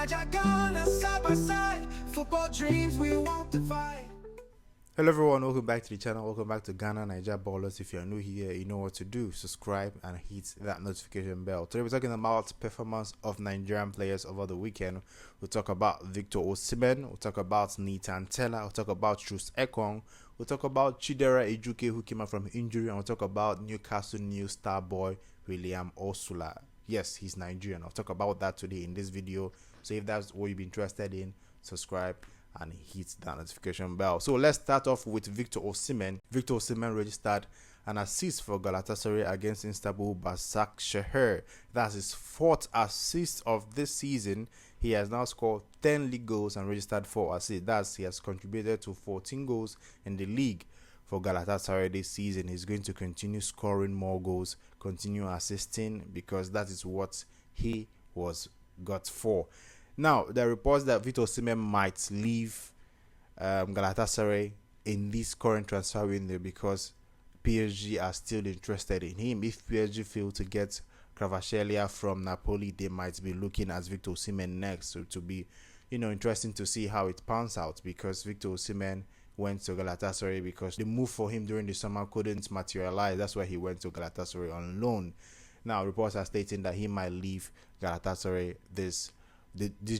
Nigerian side by side. Football dreams we won't divide. Hello everyone, welcome back to the channel. Welcome back to Ghana Niger Ballers. If you're new here, you know what to do. Subscribe and hit that notification bell. Today we're talking about performance of Nigerian players over the weekend. We'll talk about Victor Osimhen, we'll talk about Tella, we'll talk about Ekong, we'll talk about Chidera Ejuke, who came out from injury, and we'll talk about Newcastle new star boy William Osula. Yes, he's Nigerian. I'll talk about that today in this video. So if that's what you've been interested in, subscribe and hit that notification bell. So let's start off with Victor Osimhen. Victor Osimhen registered an assist for Galatasaray against Istanbul Başakşehir. That's his 4th assist of this season. He has now scored 10 league goals and registered 4 assists. That's he has contributed to 14 goals in the league for Galatasaray this season. He's going to continue scoring more goals, continue assisting, because that is what he was got for. Now, there are reports that Victor Osimhen might leave Galatasaray in this current transfer window because PSG are still interested in him. If PSG fail to get Kvaratskhelia from Napoli, they might be looking at Victor Osimhen next. So to be, interesting to see how it pans out, because Victor Osimhen went to Galatasaray because the move for him during the summer couldn't materialize. That's why he went to Galatasaray on loan. Now, reports are stating that he might leave Galatasaray this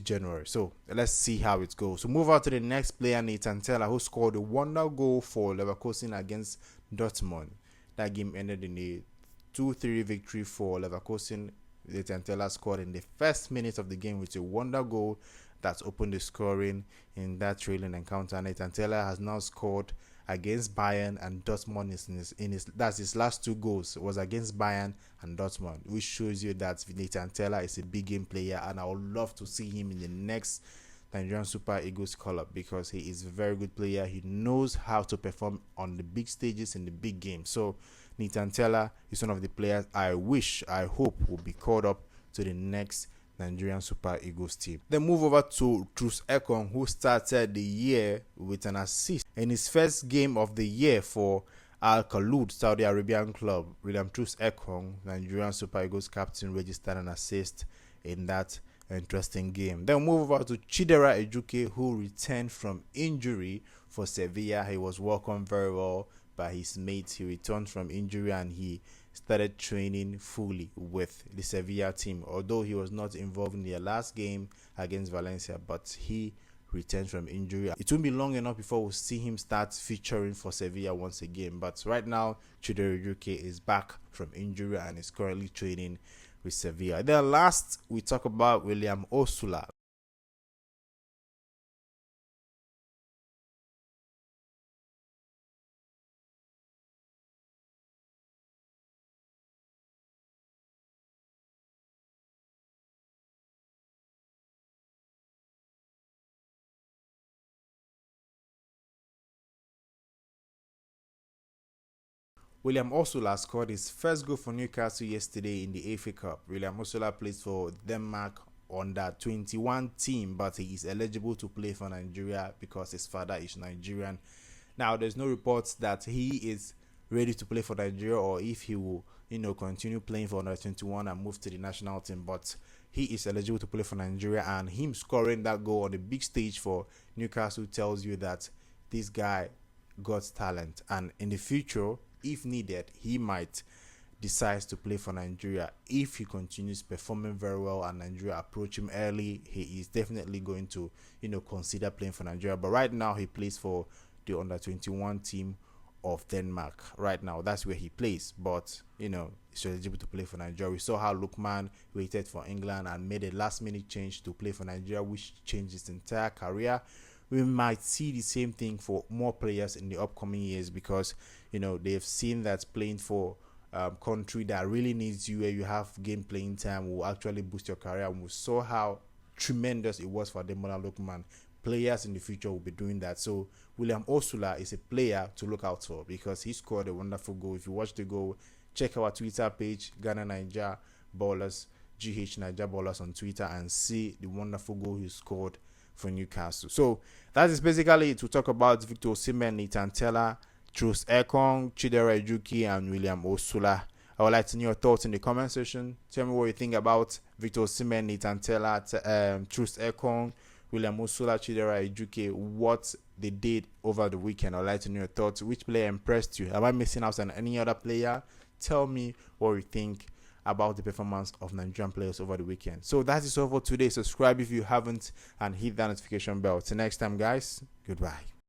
January. So let's see how it goes. So move on to the next player, Tella, who scored a wonder goal for Leverkusen against Dortmund. That game ended in a 2-3 victory for Leverkusen. Tella scored in the first minute of the game with a wonder goal that opened the scoring in that trailing encounter. Tella has now scored against Bayern and Dortmund. That's his last 2 goals was against Bayern and Dortmund, which shows you that Tella is a big game player, and I would love to see him in the next Nigerian Super Eagles call-up, because he is a very good player. He knows how to perform on the big stages in the big games. So Tella is one of the players I hope will be called up to the next Nigerian Super Eagles team. Then move over to Ekong, who started the year with an assist in his first game of the year for Al Khaloud, Saudi Arabian club. William Ekong, Nigerian Super Eagles captain, registered an assist in that interesting game. Then move over to Chidera Ejuke, who returned from injury for Sevilla. He was welcomed very well by his mates. He returned from injury and he started training fully with the Sevilla team, although he was not involved in their last game against Valencia, but he returned from injury. It won't be long enough before we'll see him start featuring for Sevilla once again, but right now Chidera Ejuke is back from injury and is currently training with Sevilla. Then last, we talk about William Osula. William Osula scored his first goal for Newcastle yesterday in the FA Cup. William Osula plays for Denmark under 21 team, but he is eligible to play for Nigeria because his father is Nigerian. Now, there's no reports that he is ready to play for Nigeria or if he will, continue playing for under 21 and move to the national team, but he is eligible to play for Nigeria, and him scoring that goal on the big stage for Newcastle tells you that this guy got talent, and in the future, if needed, he might decide to play for Nigeria. If he continues performing very well and Nigeria approach him early, he is definitely going to, consider playing for Nigeria. But right now, he plays for the under-21 team of Denmark. Right now, that's where he plays. But, he's eligible to play for Nigeria. We saw how Lookman waited for England and made a last-minute change to play for Nigeria, which changed his entire career. We might see the same thing for more players in the upcoming years, because they've seen that playing for country that really needs you, where you have game playing time, will actually boost your career. And we saw how tremendous it was for Ademola Lookman. Players in the future will be doing that. So William Osula is a player to look out for, because he scored a wonderful goal. If you watch the goal, check our Twitter page, Ghana Niger Ballers, GH Niger Ballers on Twitter, and see the wonderful goal he scored for Newcastle. So that is basically it to talk about Victor Osimhen, Tella, Ekong, Chidera Ejuke, and William Osula. I would like to know your thoughts in the comment section. Tell me what you think about Victor Osimhen, Tella, Trust Ekong, William Osula, Chidera Ejuke, what they did over the weekend. I'd like to know your thoughts. Which player impressed you? Am I missing out on any other player? Tell me what you think about the performance of Nigerian players over the weekend. So that is all for today. Subscribe if you haven't and hit that notification bell. Till next time, guys. Goodbye.